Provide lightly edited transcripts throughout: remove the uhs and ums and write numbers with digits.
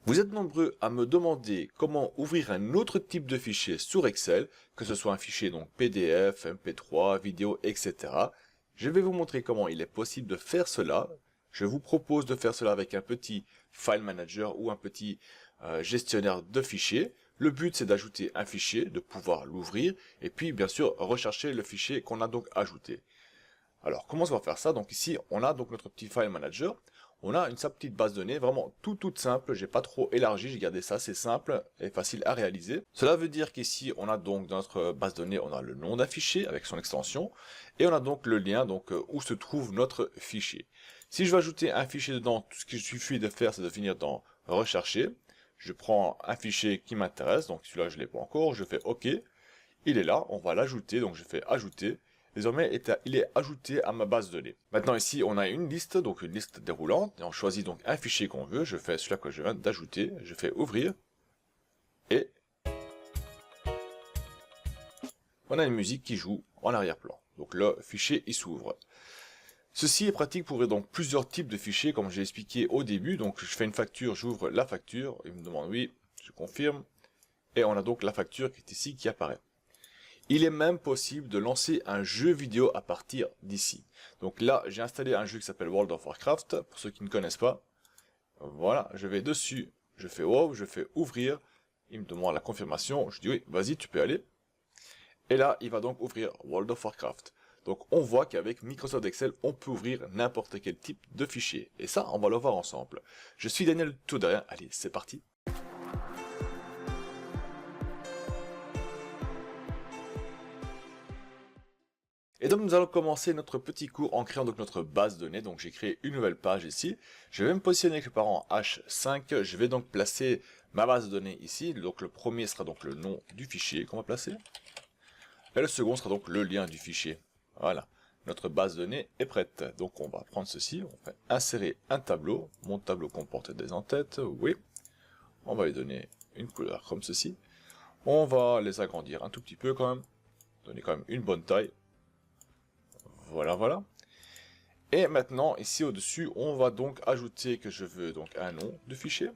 Vous êtes nombreux à me demander comment ouvrir un autre type de fichier sur Excel, que ce soit un fichier donc PDF, MP3, vidéo, etc. Je vais vous montrer comment il est possible de faire cela. Je vous propose de faire cela avec un petit file manager ou un petit gestionnaire de fichiers. Le but c'est d'ajouter un fichier, de pouvoir l'ouvrir et puis bien sûr rechercher le fichier qu'on a donc ajouté. Alors, comment on va faire ça? Donc ici, on a donc notre petit file manager. On a sa petite base de données, vraiment toute simple. J'ai pas trop élargi, j'ai gardé ça, c'est simple et facile à réaliser. Cela veut dire qu'ici, on a donc dans notre base de données, on a le nom d'un fichier avec son extension et on a donc le lien donc où se trouve notre fichier. Si je veux ajouter un fichier dedans, tout ce qu'il suffit de faire, c'est de venir dans rechercher. Je prends un fichier qui m'intéresse, donc celui-là je l'ai pas encore, je fais OK. Il est là, on va l'ajouter, donc je fais ajouter. Désormais, il est ajouté à ma base de données. Maintenant ici, on a une liste, donc une liste déroulante, et on choisit donc un fichier qu'on veut. Je fais celui-là que je viens d'ajouter, je fais ouvrir, et on a une musique qui joue en arrière-plan. Donc le fichier, il s'ouvre. Ceci est pratique pour ouvrir donc plusieurs types de fichiers, comme j'ai expliqué au début. Donc je fais une facture, j'ouvre la facture, il me demande oui, je confirme, et on a donc la facture qui est ici qui apparaît. Il est même possible de lancer un jeu vidéo à partir d'ici. Donc là, j'ai installé un jeu qui s'appelle World of Warcraft, pour ceux qui ne connaissent pas. Voilà, je vais dessus, je fais wow, je fais ouvrir, il me demande la confirmation, je dis oui, vas-y, tu peux aller. Et là, il va donc ouvrir World of Warcraft. Donc on voit qu'avec Microsoft Excel, on peut ouvrir n'importe quel type de fichier. Et ça, on va le voir ensemble. Je suis Daniel Toudarin, allez, c'est parti. Et donc nous allons commencer notre petit cours en créant donc notre base de données. Donc j'ai créé une nouvelle page ici. Je vais me positionner quelque part en H5. Je vais donc placer ma base de données ici. Donc le premier sera donc le nom du fichier qu'on va placer. Et le second sera donc le lien du fichier. Voilà. Notre base de données est prête. Donc on va prendre ceci. On fait insérer un tableau. Mon tableau comporte des en-têtes. Oui. On va lui donner une couleur comme ceci. On va les agrandir un tout petit peu quand même. Donner quand même une bonne taille. Voilà, voilà. Et maintenant, ici au-dessus, on va donc ajouter que je veux donc un nom de fichier.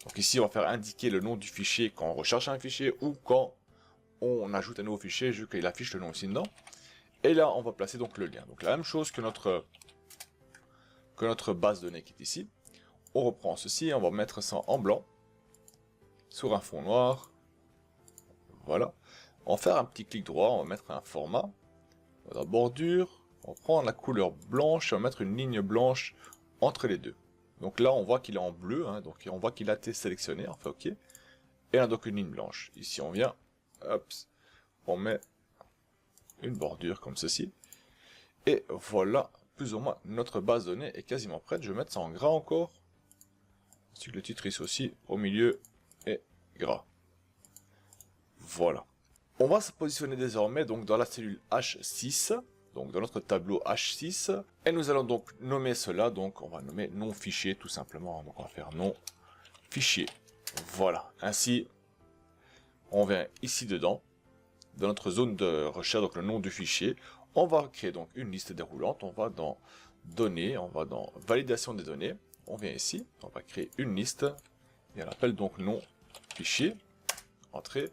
Donc ici, on va faire indiquer le nom du fichier quand on recherche un fichier ou quand on ajoute un nouveau fichier, vu qu'il affiche le nom ici dedans. Et là, on va placer donc le lien. Donc la même chose que notre base de données qui est ici. On reprend ceci, on va mettre ça en blanc, sur un fond noir. Voilà. On va faire un petit clic droit, on va mettre un format. Dans la bordure, on prend la couleur blanche et on va mettre une ligne blanche entre les deux. Donc là, on voit qu'il est en bleu, hein, donc on voit qu'il a été sélectionné, on fait OK. Et on a donc une ligne blanche. Ici, on vient, hop, on met une bordure comme ceci. Et voilà, plus ou moins, notre base de données est quasiment prête. Je vais mettre ça en gras encore. Ainsi que le titre ici aussi, au milieu, est gras. Voilà. On va se positionner désormais donc dans la cellule H6, donc dans notre tableau H6, et nous allons donc nommer cela, donc on va nommer nom fichier tout simplement, donc on va faire nom fichier. Voilà, ainsi on vient ici dedans, dans notre zone de recherche, donc le nom du fichier, on va créer donc une liste déroulante, on va dans données, on va dans validation des données, on vient ici, on va créer une liste, et on appelle donc nom fichier, entrée.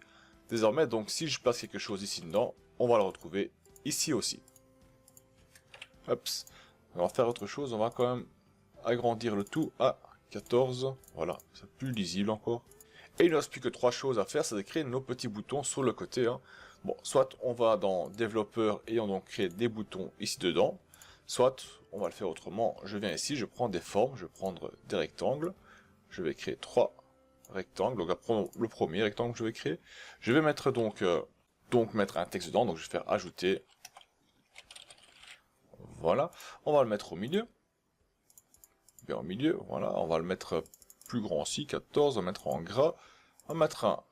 Désormais, donc, si je place quelque chose ici dedans, on va le retrouver ici aussi. Hop. On va faire autre chose, on va quand même agrandir le tout à 14. Voilà, c'est plus lisible encore. Et il ne reste plus que 3 choses à faire, c'est de créer nos petits boutons sur le côté. Hein. Bon, soit on va dans développeur et on donc crée des boutons ici dedans, soit on va le faire autrement. Je viens ici, je prends des formes, je vais prendre des rectangles, je vais créer 3 rectangle, donc après le premier rectangle que je vais créer, je vais mettre donc mettre un texte dedans, donc je vais faire ajouter, voilà, on va le mettre au milieu, bien au milieu, voilà, on va le mettre plus grand aussi, 14, on va mettre en gras, on va mettre un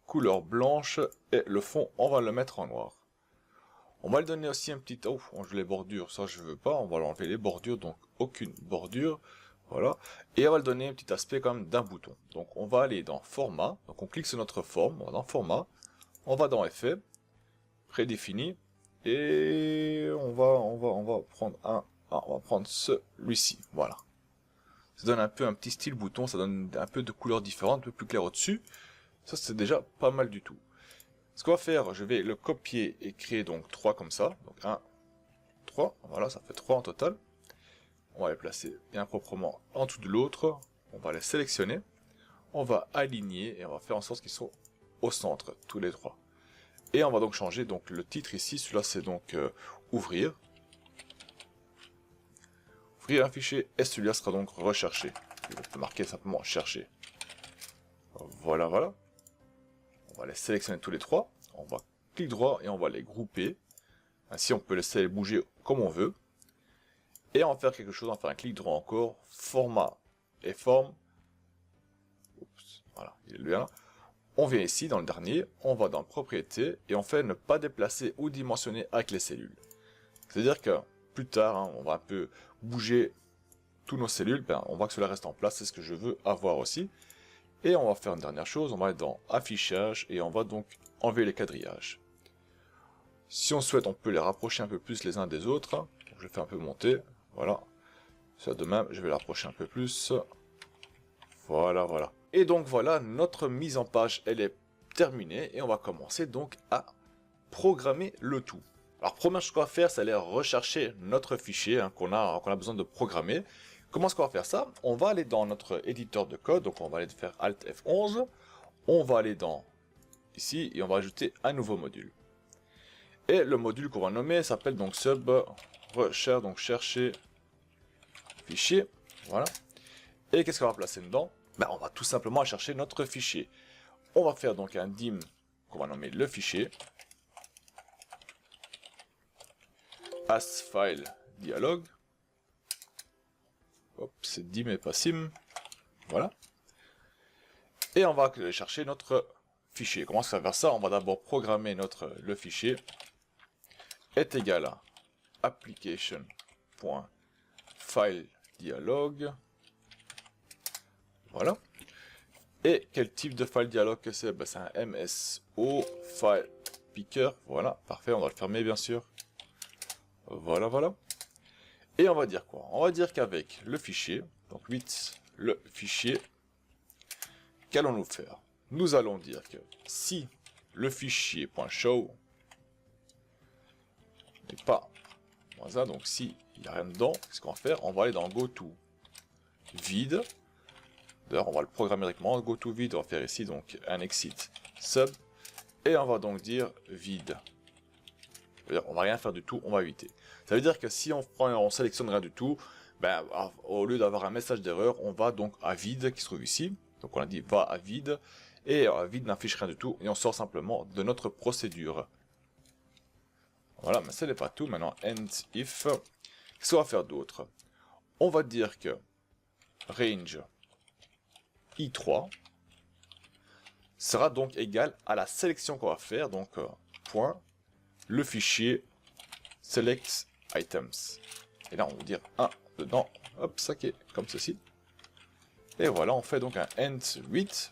couleur blanche, et le fond, on va le mettre en noir. On va lui donner aussi un petit, oh, on joue les bordures, ça je veux pas, on va l'enlever les bordures, donc aucune bordure. Voilà, et on va le donner un petit aspect quand même d'un bouton. Donc on va aller dans format, donc on clique sur notre forme, on va dans format, on va dans effet, prédéfini, et on va prendre on va prendre celui-ci, voilà. Ça donne un peu un petit style bouton, ça donne un peu de couleurs différentes, un peu plus clair au-dessus. Ça c'est déjà pas mal du tout. Ce qu'on va faire, je vais le copier et créer donc 3 comme ça. Donc 1, 3, voilà, ça fait 3 en total. On va les placer bien proprement en dessous de l'autre. On va les sélectionner. On va aligner et on va faire en sorte qu'ils soient au centre, tous les 3. Et on va donc changer donc le titre ici, celui-là c'est donc ouvrir. Ouvrir un fichier et celui-là sera donc recherché. Je peux marquer simplement chercher. Voilà, voilà. On va les sélectionner tous les 3. On va clic droit et on va les grouper. Ainsi on peut laisser les bouger comme on veut. Et on va faire quelque chose, on va faire un clic droit encore, format et forme. Oups, voilà, il est bien là. On vient ici dans le dernier, on va dans propriétés et on fait ne pas déplacer ou dimensionner avec les cellules. C'est-à-dire que plus tard, hein, on va un peu bouger tous nos cellules, on voit que cela reste en place, c'est ce que je veux avoir aussi. Et on va faire une dernière chose, on va aller dans affichage et on va donc enlever les quadrillages. Si on souhaite, on peut les rapprocher un peu plus les uns des autres. Je vais faire un peu monter, voilà. Ça de même, je vais les rapprocher un peu plus. Voilà, voilà. Et donc voilà, notre mise en page, elle est terminée et on va commencer donc à programmer le tout. Alors première chose qu'on va faire, c'est aller rechercher notre fichier hein, qu'on a besoin de programmer. Comment est-ce qu'on va faire ça? On va aller dans notre éditeur de code, donc on va aller faire Alt F11. On va aller dans ici et on va ajouter un nouveau module. Et le module qu'on va nommer s'appelle donc sub recherche, donc chercher fichier. Voilà. Et qu'est-ce qu'on va placer dedans? On va tout simplement chercher notre fichier. On va faire donc un dim qu'on va nommer le fichier. As file dialog. Hop, c'est dim et pas sim. Voilà. Et on va aller chercher notre fichier. Comment ça va faire ça? On va d'abord programmer le fichier est égal à application.fileDialog. Voilà. Et quel type de file dialog que c'est? C'est un MSO file picker. Voilà, parfait, on va le fermer bien sûr. Voilà, voilà. Et on va dire quoi? On va dire qu'avec le fichier, donc 8, le fichier, qu'allons-nous faire? Nous allons dire que si le fichier .show n'est pas ça, donc si il n'y a rien dedans, qu'est-ce qu'on va faire? On va aller dans goto vide. D'ailleurs, on va le programmer directement. Goto vide, on va faire ici donc un exit sub. Et on va donc dire vide. On va rien faire du tout, on va éviter. Ça veut dire que si on sélectionne rien du tout, au lieu d'avoir un message d'erreur, on va donc à vide qui se trouve ici. Donc on a dit va à vide. Et vide n'affiche rien du tout. Et on sort simplement de notre procédure. Voilà, mais ce n'est pas tout. Maintenant, end if. Qu'est-ce qu'on va faire d'autre? On va dire que range i3 sera donc égal à la sélection qu'on va faire. Donc, point, le fichier select items. Et là, on va dire 1 dedans. Hop, ça qui est comme ceci. Et voilà, on fait donc un end 8.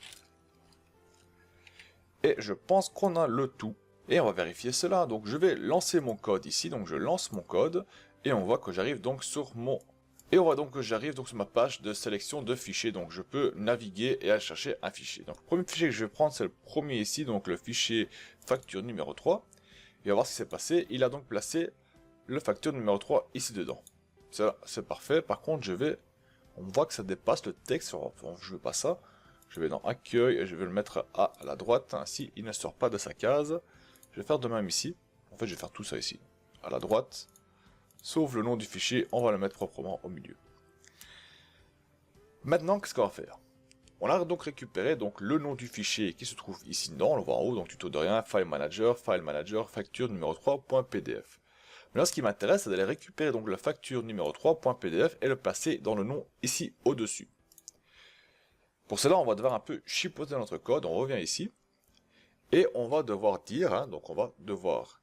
Et je pense qu'on a le tout. Et on va vérifier cela. Donc je vais lancer mon code ici. Donc je lance mon code. Et on voit que j'arrive donc sur mon... Et on voit donc que j'arrive donc sur ma page de sélection de fichiers. Donc je peux naviguer et aller chercher un fichier. Donc le premier fichier que je vais prendre, c'est le premier ici. Donc le fichier facture numéro 3. Et on va voir ce qui s'est passé. Il a donc placé le facture numéro 3 ici dedans. Ça, c'est parfait. Par contre, on voit que ça dépasse le texte. Enfin, je veux pas ça. Je vais dans accueil et je vais le mettre à la droite. Ainsi, il ne sort pas de sa case. Je vais faire de même ici. En fait, je vais faire tout ça ici. À la droite. Sauf le nom du fichier, on va le mettre proprement au milieu. Maintenant, qu'est-ce qu'on va faire? On a donc récupéré donc, le nom du fichier qui se trouve ici dedans. On le voit en haut, donc tuto de rien, file manager, facture numéro 3.pdf. Maintenant, ce qui m'intéresse, c'est d'aller récupérer donc la facture numéro 3.pdf et le placer dans le nom ici au-dessus. Pour cela, on va devoir un peu chipoter notre code. On revient ici. Et on va devoir dire, donc on va devoir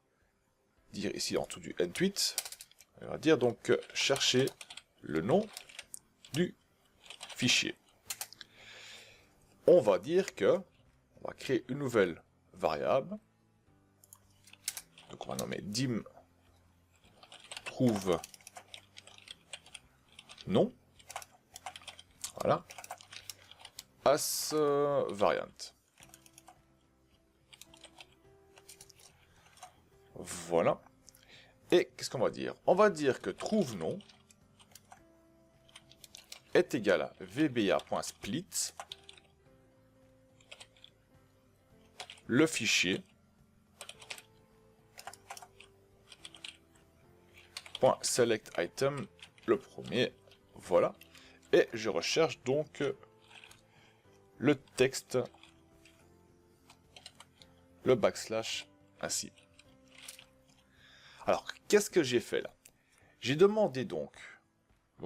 dire ici en dessous du end8, on va dire donc chercher le nom du fichier. On va dire que on va créer une nouvelle variable. Donc on va nommer dim trouve nom. Voilà. As variant. Voilà. Et qu'est-ce qu'on va dire? On va dire que trouve nom est égal à vba.split le fichier .select item le premier. Voilà. Et je recherche donc le texte, le backslash ainsi. Alors, qu'est-ce que j'ai fait là? J'ai demandé donc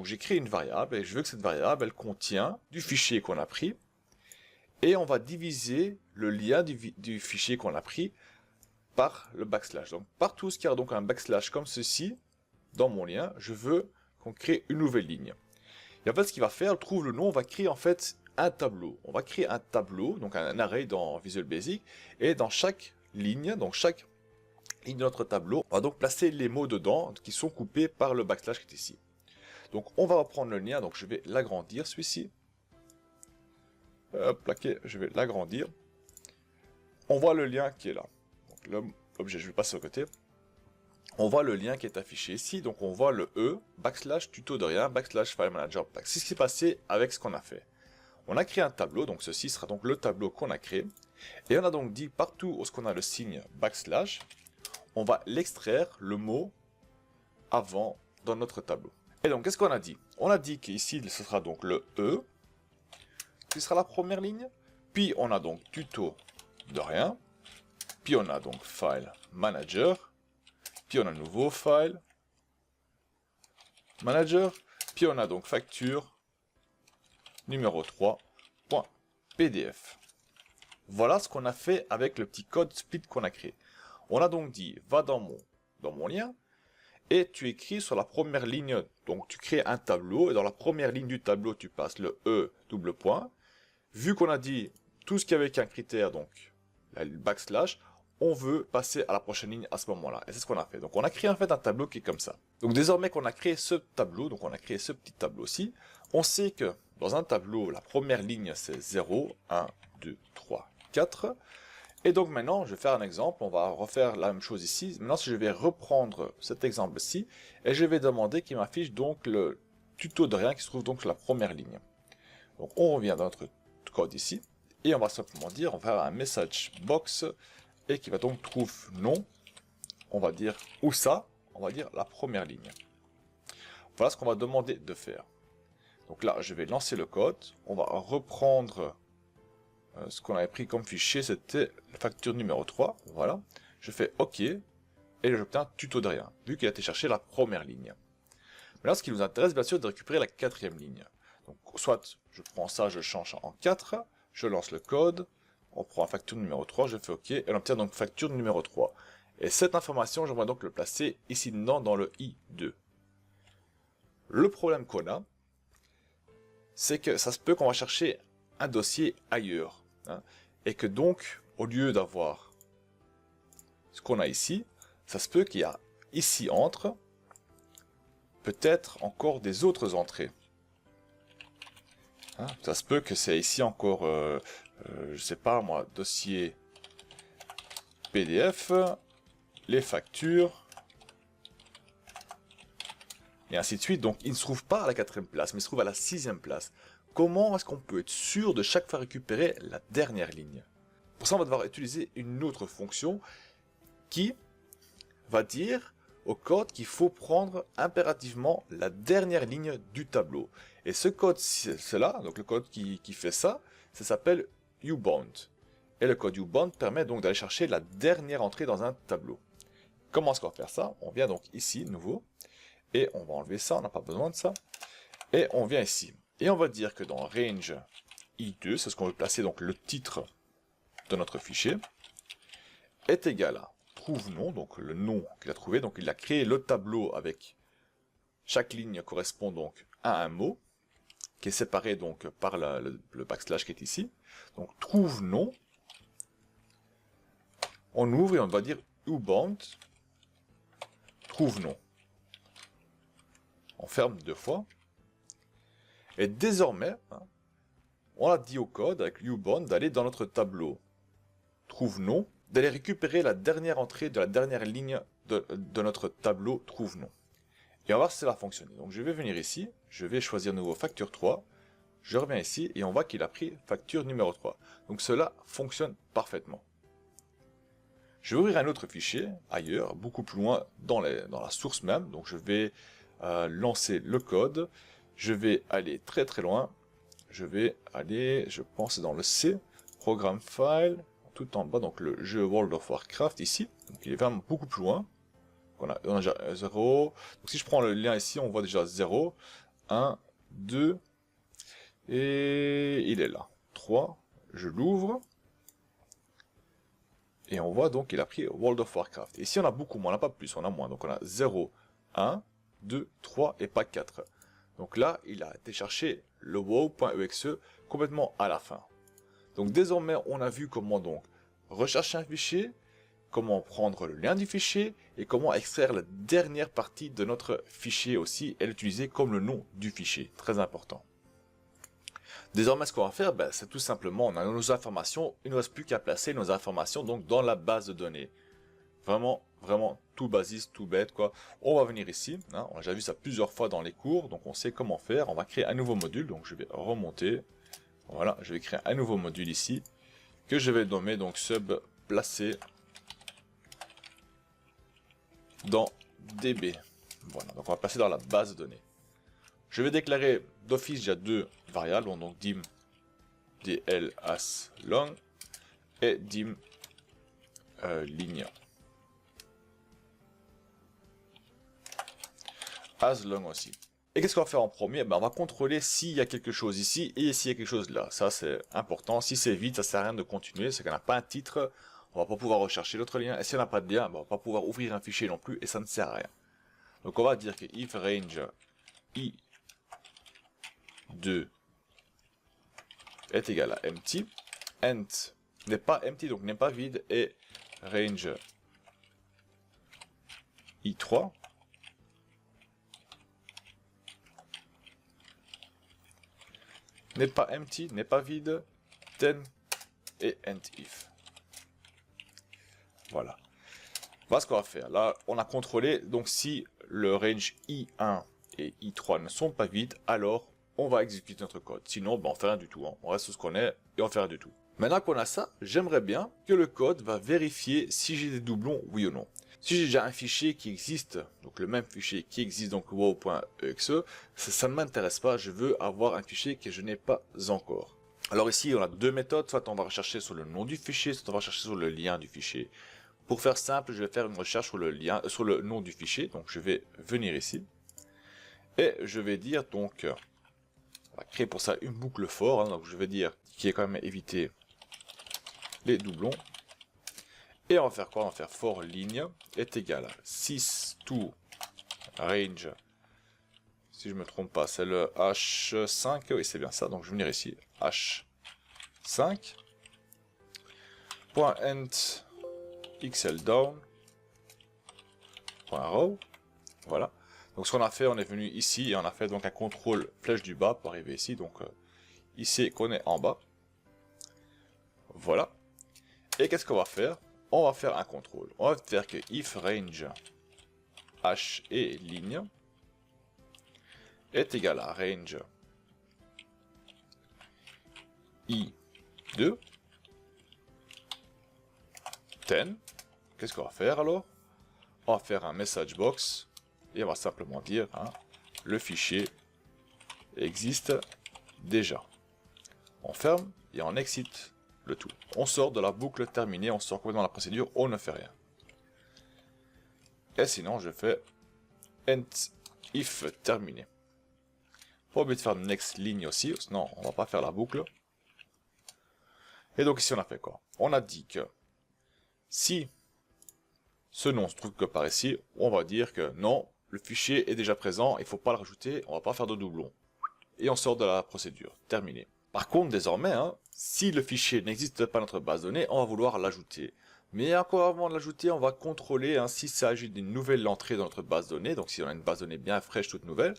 j'ai créé une variable et je veux que cette variable, elle contient du fichier qu'on a pris et on va diviser le lien du fichier qu'on a pris par le backslash. Donc, partout où il y a donc un backslash comme ceci, dans mon lien, je veux qu'on crée une nouvelle ligne. Et en fait, ce qu'il va faire, trouve le nom, on va créer en fait un tableau. On va créer un tableau, donc un array dans Visual Basic, et dans chaque ligne, donc chaque ligne de notre tableau, on va donc placer les mots dedans qui sont coupés par le backslash qui est ici. Donc on va reprendre le lien, donc je vais l'agrandir celui-ci. Hop, plaqué, je vais l'agrandir. On voit le lien qui est là. L'objet, je vais passer au côté. On voit le lien qui est affiché ici, donc on voit le E, backslash tuto de rien, backslash file manager. C'est ce qui s'est passé avec ce qu'on a fait. On a créé un tableau, donc ceci sera donc le tableau qu'on a créé. Et on a donc dit partout où on a le signe backslash, on va l'extraire, le mot, avant dans notre tableau. Et donc qu'est-ce qu'on a dit? On a dit qu'ici ce sera donc le E, qui sera la première ligne. Puis on a donc tuto de rien. Puis on a donc file manager. Puis on a nouveau file manager. Puis on a donc facture numéro 3.pdf. Voilà ce qu'on a fait avec le petit code split qu'on a créé. On a donc dit, va dans mon lien, et tu écris sur la première ligne, donc tu crées un tableau, et dans la première ligne du tableau, tu passes le E double point. Vu qu'on a dit tout ce qui avait qu'un critère, donc le backslash, on veut passer à la prochaine ligne à ce moment-là. Et c'est ce qu'on a fait. Donc on a créé en fait un tableau qui est comme ça. Donc désormais qu'on a créé ce tableau, donc on a créé ce petit tableau-ci, on sait que dans un tableau, la première ligne c'est 0, 1, 2, 3, 4. Et donc maintenant, je vais faire un exemple, on va refaire la même chose ici. Maintenant, je vais reprendre cet exemple-ci, et je vais demander qu'il m'affiche donc le tuto de rien qui se trouve donc sur la première ligne. Donc on revient dans notre code ici, et on va simplement dire, on va faire un message box, et qui va donc trouve nom, on va dire où ça, on va dire la première ligne. Voilà ce qu'on va demander de faire. Donc là, je vais lancer le code, on va reprendre ce qu'on avait pris comme fichier, c'était la facture numéro 3, voilà. Je fais OK, et j'obtiens tuto de rien, vu qu'il a été chercher la première ligne. Maintenant, ce qui nous intéresse, bien sûr, de récupérer la quatrième ligne. Donc, soit je prends ça, je change en 4, je lance le code, on prend la facture numéro 3, je fais OK, et on obtient donc facture numéro 3. Et cette information, j'aimerais donc le placer ici dedans dans le I2. Le problème qu'on a, c'est que ça se peut qu'on va chercher un dossier ailleurs. Et que donc, au lieu d'avoir ce qu'on a ici, ça se peut qu'il y a ici entre, peut-être encore des autres entrées. Ça se peut que c'est ici encore, je sais pas moi, dossier PDF, les factures, et ainsi de suite. Donc il ne se trouve pas à la 4e place, mais il se trouve à la 6e place. Comment est-ce qu'on peut être sûr de chaque fois récupérer la dernière ligne? Pour ça, on va devoir utiliser une autre fonction qui va dire au code qu'il faut prendre impérativement la dernière ligne du tableau. Et ce code, c'est là, donc le code qui fait ça, ça s'appelle ubound. Et le code ubound permet donc d'aller chercher la dernière entrée dans un tableau. Comment est-ce qu'on va faire ça? On vient donc ici, nouveau, et on va enlever ça, on n'a pas besoin de ça. Et on vient ici. Et on va dire que dans range i2, c'est ce qu'on veut placer, donc le titre de notre fichier, est égal à trouve nom, donc le nom qu'il a trouvé, donc il a créé le tableau avec chaque ligne correspond donc à un mot, qui est séparé donc par le backslash qui est ici. Donc trouve nom, on ouvre et on va dire ubound trouve nom. On ferme deux fois. Et désormais, hein, on a dit au code avec ubound d'aller dans notre tableau trouve nom, d'aller récupérer la dernière entrée de la dernière ligne de notre tableau trouve nom. Et on va voir si ça va fonctionner. Donc je vais venir ici, je vais choisir nouveau facture 3, je reviens ici et on voit qu'il a pris facture numéro 3. Donc cela fonctionne parfaitement. Je vais ouvrir un autre fichier ailleurs, beaucoup plus loin dans la source même. Donc je vais lancer le code, je vais aller très très loin, je vais aller, je pense dans le C, Program File, tout en bas, donc le jeu World of Warcraft ici, donc il est vraiment beaucoup plus loin. On a déjà 0, donc si je prends le lien ici, on voit déjà 0, 1, 2, et il est là, 3, je l'ouvre, et on voit donc qu'il a pris World of Warcraft. Ici on a beaucoup moins, on n'a pas plus, on a moins, donc on a 0, 1, 2, 3 et pas 4. Donc là, il a été chercher le wow.exe complètement à la fin. Donc désormais, on a vu comment donc rechercher un fichier, comment prendre le lien du fichier et comment extraire la dernière partie de notre fichier aussi et l'utiliser comme le nom du fichier. Très important. Désormais, ce qu'on va faire, c'est tout simplement, on a nos informations, il ne nous reste plus qu'à placer nos informations donc dans la base de données. Vraiment, vraiment tout basique, tout bête quoi. On va venir ici, hein, on a déjà vu ça plusieurs fois dans les cours, donc on sait comment faire. On va créer un nouveau module, donc je vais remonter. Voilà, je vais créer un nouveau module ici, que je vais nommer donc sub placé dans DB. Voilà, donc on va passer dans la base de données. Je vais déclarer d'office, il y a deux variables, donc dim dl as long et dim ligne as long aussi. Et qu'est-ce qu'on va faire en premier? On va contrôler s'il y a quelque chose ici et s'il y a quelque chose là. Ça c'est important. Si c'est vide, ça sert à rien de continuer. C'est qu'on n'a pas un titre, on va pas pouvoir rechercher l'autre lien. Et si on n'a pas de lien, on va pas pouvoir ouvrir un fichier non plus et ça ne sert à rien. Donc on va dire que if range i2 est égal à empty. Ent n'est pas empty, donc n'est pas vide, et range i3 n'est pas empty, n'est pas vide, then et end if. Voilà. Voilà ce qu'on va faire. Là, on a contrôlé, donc si le range i1 et i3 ne sont pas vides, alors on va exécuter notre code. Sinon, on fait rien du tout. Hein. On reste sur ce qu'on est et on fait rien du tout. Maintenant qu'on a ça, j'aimerais bien que le code va vérifier si j'ai des doublons, oui ou non. Si j'ai déjà un fichier qui existe, donc le même fichier qui existe, donc wow.exe, ça ne m'intéresse pas, je veux avoir un fichier que je n'ai pas encore. Alors ici, on a deux méthodes, soit on va rechercher sur le nom du fichier, soit on va rechercher sur le lien du fichier. Pour faire simple, je vais faire une recherche sur le lien, sur le nom du fichier, donc je vais venir ici, et je vais dire donc, on va créer pour ça une boucle for, hein, donc je vais dire qui est quand même éviter les doublons. Et on va faire quoi? On va faire for ligne est égal à 6 to range, si je me trompe pas, c'est le h5, oui c'est bien ça, donc je vais venir ici, h5, .ent xl down, .row, voilà. Donc ce qu'on a fait, on est venu ici et on a fait donc un contrôle flèche du bas pour arriver ici, donc ici qu'on est en bas, voilà. Et qu'est-ce qu'on va faire? On va faire un contrôle. On va faire que if range h et ligne est égal à range i2 10. Qu'est-ce qu'on va faire alors? On va faire un message box et on va simplement dire hein, le fichier existe déjà. On ferme et on exit le tout. On sort de la boucle terminée, on sort complètement la procédure, on ne fait rien. Et sinon je fais end if terminé. Pas oublier de faire next ligne aussi, sinon on va pas faire la boucle. Et donc ici on a fait quoi? On a dit que si ce nom se trouve que par ici, on va dire que non, le fichier est déjà présent, il ne faut pas le rajouter, on va pas faire de doublons. Et on sort de la procédure, terminé. Par contre, désormais, hein, si le fichier n'existe pas dans notre base de données, on va vouloir l'ajouter. Mais encore avant de l'ajouter, on va contrôler hein, s'il s'agit d'une nouvelle entrée dans notre base de données. Donc si on a une base de données bien fraîche, toute nouvelle,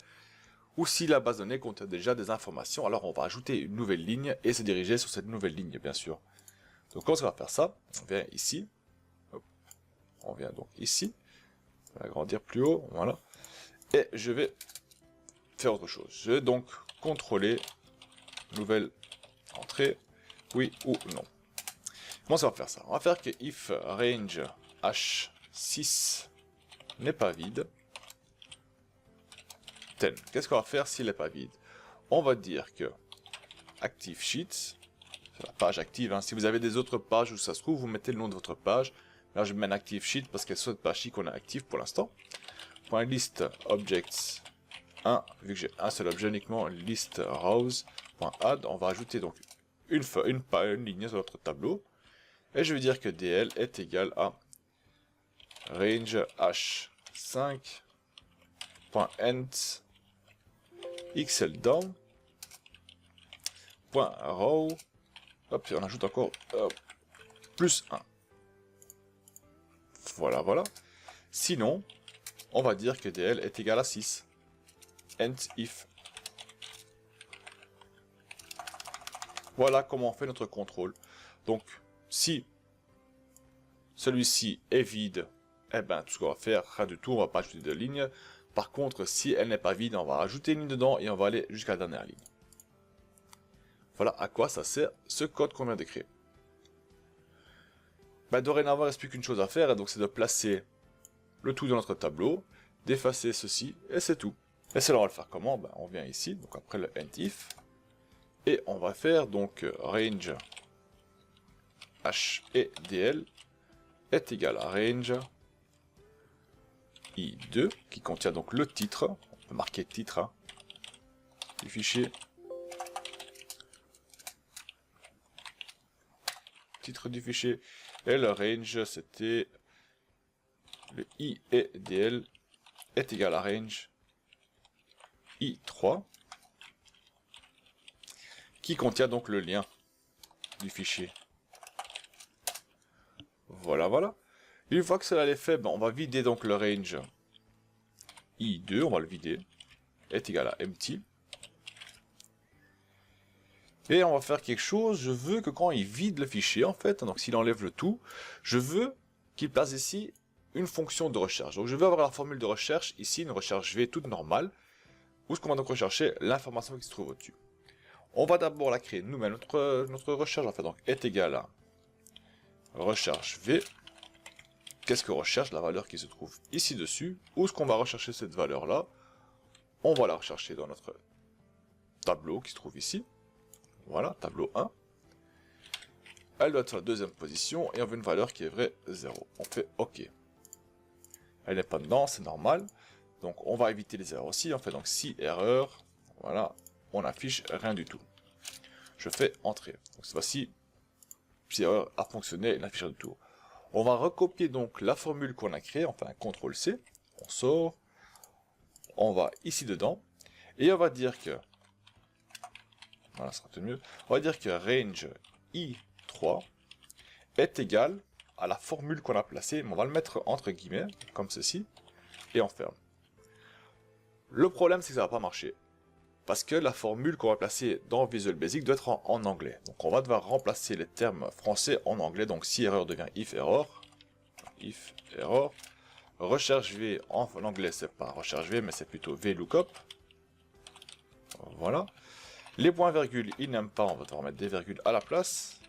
ou si la base de données contient déjà des informations, alors on va ajouter une nouvelle ligne et se diriger sur cette nouvelle ligne, bien sûr. Donc, quand on va faire ça, on vient ici. Hop. On vient donc ici. On va agrandir plus haut, voilà. Et je vais faire autre chose. Je vais donc contrôler nouvelle entrée, oui ou non. Comment ça va faire ça? On va faire que if range h6 n'est pas vide, 10. Qu'est-ce qu'on va faire s'il n'est pas vide? On va dire que active sheets, c'est la page active, hein. Si vous avez des autres pages où ça se trouve, vous mettez le nom de votre page. Là, je mets un active sheet parce qu'elle soit page qu'on a active pour l'instant. Point list objects 1, vu que j'ai un seul objet uniquement, list rows. Point add, on va ajouter donc une ligne sur notre tableau. Et je vais dire que dl est égal à range h5 .ent xldown .row, hop, et on ajoute encore plus 1. Voilà, voilà. Sinon, on va dire que dl est égal à 6. Ent if. Voilà comment on fait notre contrôle. Donc, si celui-ci est vide, eh ben, tout ce qu'on va faire, rien du tout, on va pas ajouter de ligne. Par contre, si elle n'est pas vide, on va rajouter une ligne dedans et on va aller jusqu'à la dernière ligne. Voilà à quoi ça sert ce code qu'on vient d'écrire. Ben, dorénavant, il ne reste plus qu'une chose à faire, et donc c'est de placer le tout dans notre tableau, d'effacer ceci, et c'est tout. Et cela, on va le faire comment? Ben, on vient ici, donc après le end if, et on va faire donc range h et dl est égal à range i2, qui contient donc le titre, on peut marquer titre hein, du fichier, titre du fichier, et le range c'était le i et dl est égal à range i3, qui contient donc le lien du fichier. Voilà, voilà. Une fois que cela est fait, ben, on va vider donc le range i2, on va le vider, est égal à empty. Et on va faire quelque chose, je veux que quand il vide le fichier, en fait, donc s'il enlève le tout, je veux qu'il place ici une fonction de recherche. Donc je veux avoir la formule de recherche, ici une recherche V toute normale, où ce qu'on va donc rechercher l'information qui se trouve au-dessus. On va d'abord la créer nous-mêmes, notre recherche, en fait, donc est égal à recherche V. Qu'est-ce que recherche? La valeur qui se trouve ici dessus. Où est-ce qu'on va rechercher cette valeur-là? On va la rechercher dans notre tableau qui se trouve ici. Voilà, tableau 1. Elle doit être sur la deuxième position et on veut une valeur qui est vraie 0. On fait OK. Elle n'est pas dedans, c'est normal. Donc on va éviter les erreurs aussi. On fait donc si erreur. Voilà, on affiche rien du tout. Je fais entrer. Donc cette fois-ci, si erreur a fonctionné, elle n'affiche rien du tout. On va recopier donc la formule qu'on a créée, enfin un CTRL-C. On sort. On va ici dedans. Et on va dire que... Voilà, ça sera peut-être mieux. On va dire que range i3 est égal à la formule qu'on a placée, mais on va le mettre entre guillemets, comme ceci, et on ferme. Le problème, c'est que ça va pas marcher. Parce que la formule qu'on va placer dans Visual Basic doit être en anglais. Donc on va devoir remplacer les termes français en anglais. Donc si erreur devient if error. If error. Recherche V en anglais, c'est pas recherche V, mais c'est plutôt VLOOKUP. Voilà. Les points virgules, ils n'aiment pas, on va devoir mettre des virgules à la place.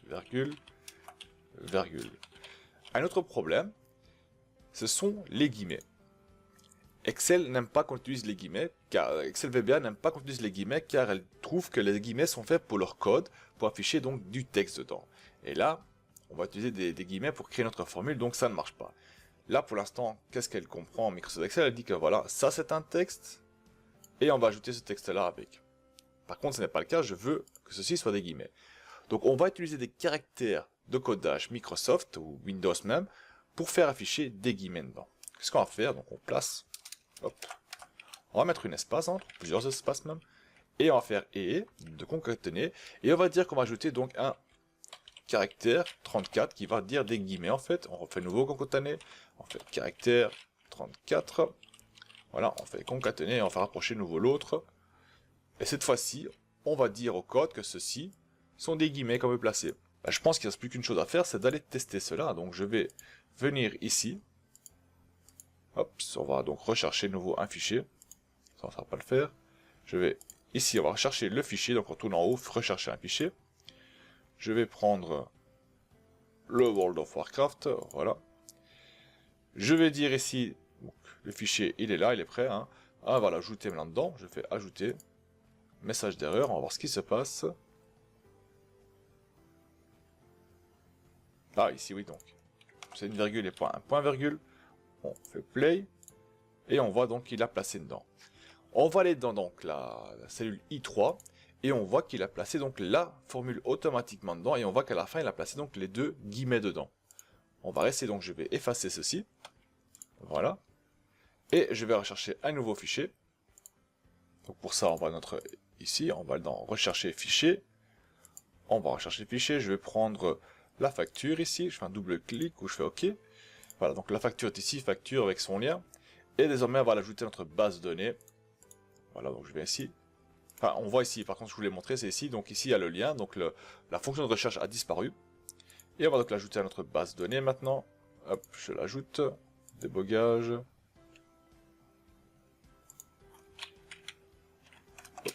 Virgule, virgule. Un autre problème, ce sont les guillemets. Excel n'aime pas qu'on utilise les guillemets, car Excel VBA n'aime pas qu'on utilise les guillemets, car elle trouve que les guillemets sont faits pour leur code, pour afficher donc du texte dedans. Et là, on va utiliser des guillemets pour créer notre formule, donc ça ne marche pas. Là, pour l'instant, qu'est-ce qu'elle comprend en Microsoft Excel? Elle dit que voilà, ça c'est un texte, et on va ajouter ce texte-là avec. Par contre, ce n'est pas le cas, je veux que ceci soit des guillemets. Donc on va utiliser des caractères de codage Microsoft, ou Windows même, pour faire afficher des guillemets dedans. Qu'est-ce qu'on va faire? Donc on place, hop, on va mettre une espace, entre plusieurs espaces même, et on va faire et de concaténer, et on va dire qu'on va ajouter donc un caractère 34 qui va dire des guillemets en fait. On refait nouveau concaténer, on fait caractère 34, Voilà, on fait concaténer, on va rapprocher de nouveau l'autre. Et cette fois-ci, on va dire au code que ceux-ci sont des guillemets qu'on veut placer. Ben, je pense qu'il ne reste plus qu'une chose à faire, c'est d'aller tester cela. Donc je vais venir ici. Hop, on va donc rechercher de nouveau un fichier. Ça ne va pas le faire. Je vais ici, on va rechercher le fichier. Donc on tourne en haut, rechercher un fichier. Je vais prendre le World of Warcraft. Voilà. Je vais dire ici, donc, le fichier il est là, il est prêt. Hein. Ah voilà, ajouter là-dedans. Je fais ajouter. Message d'erreur, on va voir ce qui se passe. Ah, ici, oui, donc. C'est une virgule et pas un point virgule. On fait play. Et on voit donc qu'il a placé dedans. On va aller dans donc, la cellule I3. Et on voit qu'il a placé donc la formule automatiquement dedans. Et on voit qu'à la fin, il a placé donc les deux guillemets dedans. On va rester, donc je vais effacer ceci. Voilà. Et je vais rechercher un nouveau fichier. Donc pour ça, on va notre ici, on va dans rechercher fichier. On va rechercher fichier. Je vais prendre la facture ici. Je fais un double clic ou je fais OK. Voilà, donc la facture est ici, facture avec son lien. Et désormais, on va l'ajouter à notre base de données. Voilà, donc je vais ici. Enfin, on voit ici, par contre, je voulais montrer, c'est ici. Donc ici, il y a le lien. Donc la fonction de recherche a disparu. Et on va donc l'ajouter à notre base de données maintenant. Hop, je l'ajoute. Débogage.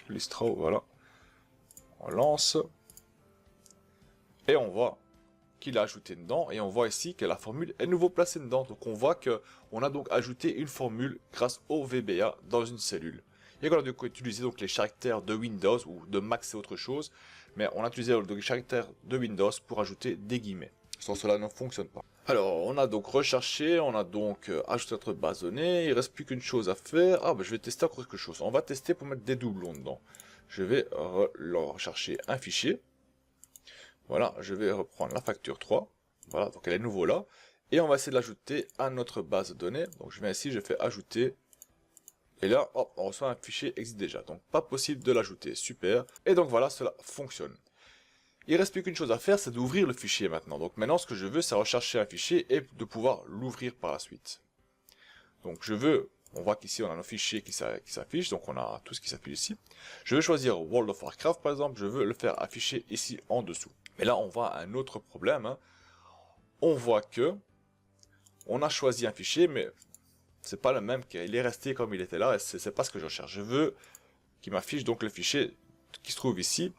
Listro, voilà. On lance. Et on voit qu'il a ajouté dedans. Et on voit ici que la formule est nouveau placée dedans. Donc on voit qu'on a donc ajouté une formule grâce au VBA dans une cellule. Et qu'on a donc utilisé donc les caractères de Windows ou de Mac c'est autre chose. Mais on a utilisé les caractères de Windows pour ajouter des guillemets. Sans cela ne fonctionne pas. Alors on a donc recherché, on a donc ajouté notre base de données. Il ne reste plus qu'une chose à faire. Ah ben je vais tester encore quelque chose. On va tester pour mettre des doublons dedans. Je vais rechercher un fichier. Voilà, je vais reprendre la facture 3. Voilà, donc elle est nouveau là. Et on va essayer de l'ajouter à notre base de données. Donc je viens ici, je fais ajouter. Et là, hop, on reçoit un fichier existe déjà. Donc pas possible de l'ajouter. Super. Et donc voilà, cela fonctionne. Il ne reste plus qu'une chose à faire, c'est d'ouvrir le fichier maintenant. Donc maintenant, ce que je veux, c'est rechercher un fichier et de pouvoir l'ouvrir par la suite. Donc je veux, on voit qu'ici on a nos fichiers qui s'affichent, donc on a tout ce qui s'affiche ici. Je vais choisir World of Warcraft par exemple, je veux le faire afficher ici en dessous. Mais là on voit un autre problème. Hein. On voit que on a choisi un fichier, mais c'est pas le même qu'il est resté comme il était là, et c'est pas ce que je recherche. Je veux qu'il m'affiche donc le fichier qui se trouve ici.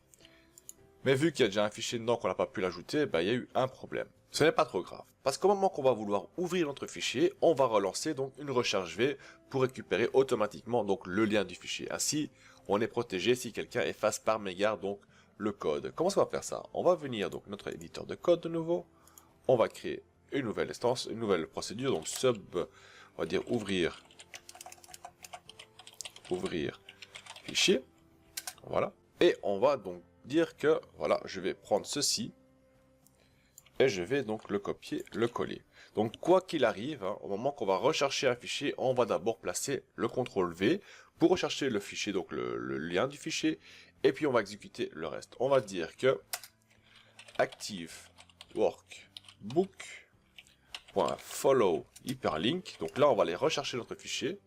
Mais vu qu'il y a déjà un fichier dedans qu'on n'a pas pu l'ajouter, ben, il y a eu un problème. Ce n'est pas trop grave, parce qu'au moment qu'on va vouloir ouvrir notre fichier, on va relancer donc une recherche V pour récupérer automatiquement donc le lien du fichier. Ainsi, on est protégé si quelqu'un efface par mégarde donc le code. Comment on va faire ça? On va venir donc notre éditeur de code de nouveau, on va créer une nouvelle instance, une nouvelle procédure, donc sub, on va dire ouvrir fichier, voilà, et on va donc dire que, voilà, je vais prendre ceci, et je vais donc le copier, le coller. Donc quoi qu'il arrive, hein, au moment qu'on va rechercher un fichier, on va d'abord placer le CTRL V pour rechercher le fichier, donc le lien du fichier, et puis on va exécuter le reste. On va dire que active workbook.follow hyperlink, donc là on va aller rechercher notre fichier,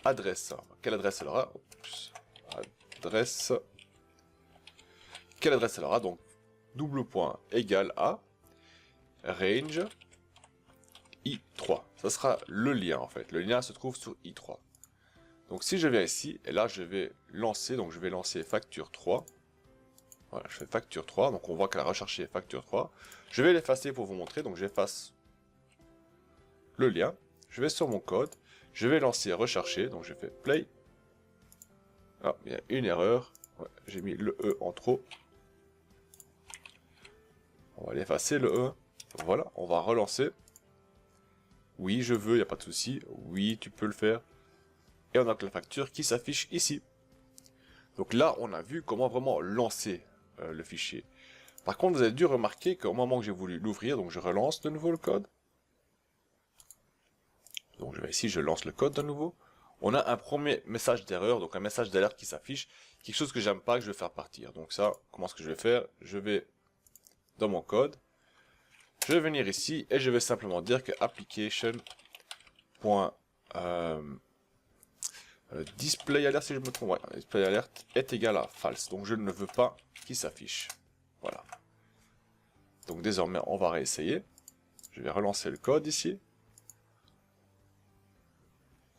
adresse, quelle adresse elle aura? Adresse, quelle adresse elle aura? Donc double point égale à range i3. Ça sera le lien en fait. Le lien se trouve sur i3. Donc si je viens ici, et là je vais lancer, donc je vais lancer facture 3. Voilà, je fais facture 3, donc on voit qu'elle a recherché facture 3. Je vais l'effacer pour vous montrer, donc j'efface le lien. Je vais sur mon code, je vais lancer rechercher, donc je fais play. Ah, il y a une erreur. Ouais, j'ai mis le E en trop. On va l'effacer le E. Voilà, on va relancer. Oui, je veux, il n'y a pas de souci. Oui, tu peux le faire. Et on a la facture qui s'affiche ici. Donc là, on a vu comment vraiment lancer le fichier. Par contre, vous avez dû remarquer qu'au moment que j'ai voulu l'ouvrir, donc je relance de nouveau le code. Donc je vais ici, je lance le code de nouveau. On a un premier message d'erreur, donc un message d'alerte qui s'affiche. Quelque chose que j'aime pas, que je vais faire partir. Donc ça, comment est-ce que je vais faire? Je vais dans mon code. Je vais venir ici et je vais simplement dire que application. Display alert, si je me trompe, ouais, display alert est égal à false, donc je ne veux pas qu'il s'affiche. Voilà. Donc désormais, on va réessayer. Je vais relancer le code ici.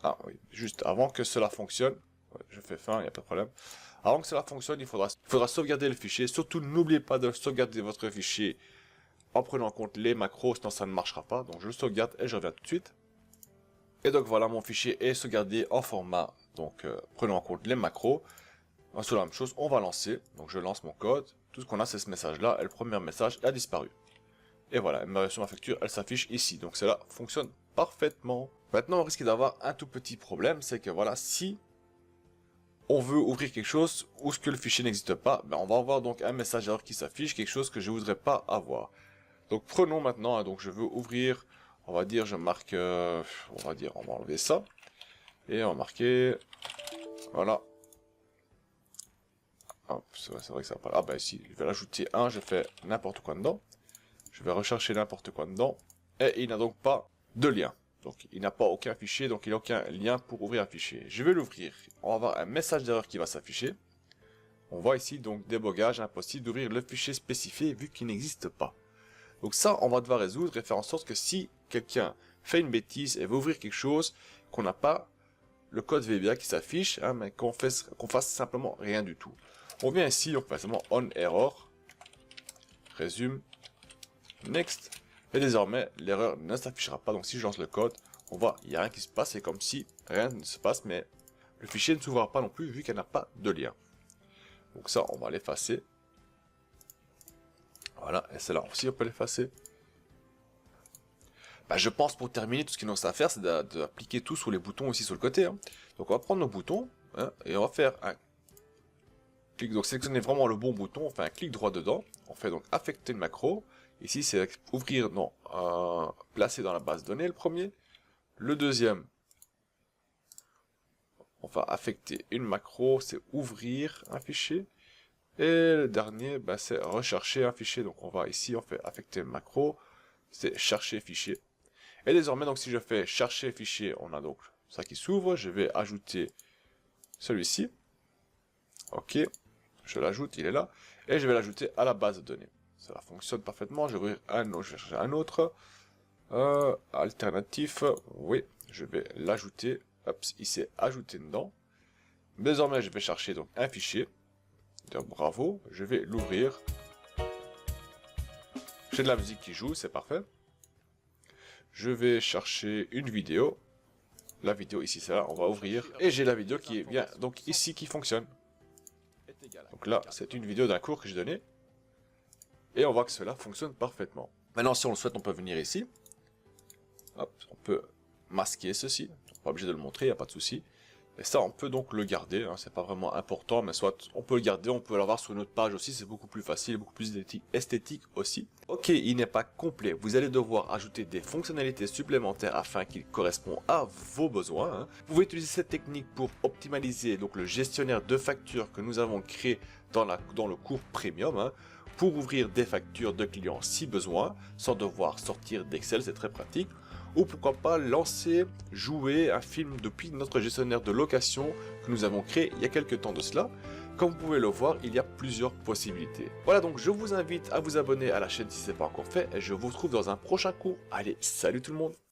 Ah oui, juste avant que cela fonctionne, ouais, je fais fin, il n'y a pas de problème. Avant que cela fonctionne, il faudra sauvegarder le fichier. Surtout, n'oubliez pas de sauvegarder votre fichier en prenant en compte les macros, sinon ça ne marchera pas. Donc je le sauvegarde et je reviens tout de suite. Et donc voilà, mon fichier est sauvegardé en format, donc prenons en compte les macros. Ensuite, la même chose, on va lancer. Donc je lance mon code. Tout ce qu'on a, c'est ce message-là. Et le premier message a disparu. Et voilà, sur ma facture, elle s'affiche ici. Donc cela fonctionne parfaitement. Maintenant, on risque d'avoir un tout petit problème. C'est que voilà, si on veut ouvrir quelque chose où ce que le fichier n'existe pas, ben on va avoir donc un message d'erreur qui s'affiche, quelque chose que je ne voudrais pas avoir. Donc prenons maintenant, hein, donc je veux ouvrir, on va dire, je marque, on va enlever ça. Et on va marquer, voilà. C'est vrai que ça va pas. Ah bah ici, je vais rajouter un, je fais n'importe quoi dedans. Je vais rechercher n'importe quoi dedans. Et il n'a donc pas de lien. Donc il n'a pas aucun fichier, donc il n'a aucun lien pour ouvrir un fichier. Je vais l'ouvrir. On va avoir un message d'erreur qui va s'afficher. On voit ici donc débogage, impossible d'ouvrir le fichier spécifié vu qu'il n'existe pas. Donc ça, on va devoir résoudre et faire en sorte que si quelqu'un fait une bêtise et veut ouvrir quelque chose, qu'on n'a pas le code VBA qui s'affiche, hein, mais qu'on fasse simplement rien du tout. On vient ici, on fait simplement on error, résume, next, et désormais l'erreur ne s'affichera pas. Donc si je lance le code, on voit, il n'y a rien qui se passe, c'est comme si rien ne se passe, mais le fichier ne s'ouvrira pas non plus vu qu'elle n'a pas de lien. Donc ça, on va l'effacer. Voilà, et celle-là aussi, on peut l'effacer. Bah, je pense pour terminer, tout ce qu'il nous reste à faire, c'est d'appliquer tout sur les boutons aussi sur le côté. Hein. Donc on va prendre nos boutons, hein, et on va faire un clic. Donc sélectionner vraiment le bon bouton, on fait un clic droit dedans. On fait donc affecter le macro. Ici, c'est ouvrir, non, placer dans la base de données le premier. Le deuxième, on va affecter une macro, c'est ouvrir un fichier. Et le dernier, bah, c'est rechercher un fichier. Donc on va ici, on fait affecter le macro, c'est chercher fichier. Et désormais, donc si je fais chercher fichier, on a donc ça qui s'ouvre. Je vais ajouter celui-ci. Ok, je l'ajoute, il est là. Et je vais l'ajouter à la base de données. Ça fonctionne parfaitement. Je vais ouvrir un autre, je vais chercher un autre. Alternatif, oui, je vais l'ajouter. Hop, il s'est ajouté dedans. Désormais, je vais chercher donc un fichier. Bravo, je vais l'ouvrir. J'ai de la musique qui joue, c'est parfait. Je vais chercher une vidéo. La vidéo ici, c'est là, on va ouvrir. Et j'ai la vidéo qui est bien, donc ici, qui fonctionne. Donc là, c'est une vidéo d'un cours que j'ai donné. Et on voit que cela fonctionne parfaitement. Maintenant, si on le souhaite, on peut venir ici. Hop, on peut masquer ceci. On n'est pas obligé de le montrer, il n'y a pas de souci. Et ça, on peut donc le garder, hein, c'est pas vraiment important, mais soit on peut le garder, on peut l'avoir sur une autre page aussi, c'est beaucoup plus facile, beaucoup plus esthétique aussi. Ok, il n'est pas complet, vous allez devoir ajouter des fonctionnalités supplémentaires afin qu'il correspond à vos besoins. Hein. Vous pouvez utiliser cette technique pour optimaliser donc le gestionnaire de factures que nous avons créé dans le cours Premium, hein, pour ouvrir des factures de clients si besoin, sans devoir sortir d'Excel, c'est très pratique. Ou pourquoi pas lancer, jouer un film depuis notre gestionnaire de location que nous avons créé il y a quelques temps de cela. Comme vous pouvez le voir, il y a plusieurs possibilités. Voilà, donc je vous invite à vous abonner à la chaîne si ce n'est pas encore fait et je vous retrouve dans un prochain cours. Allez, salut tout le monde!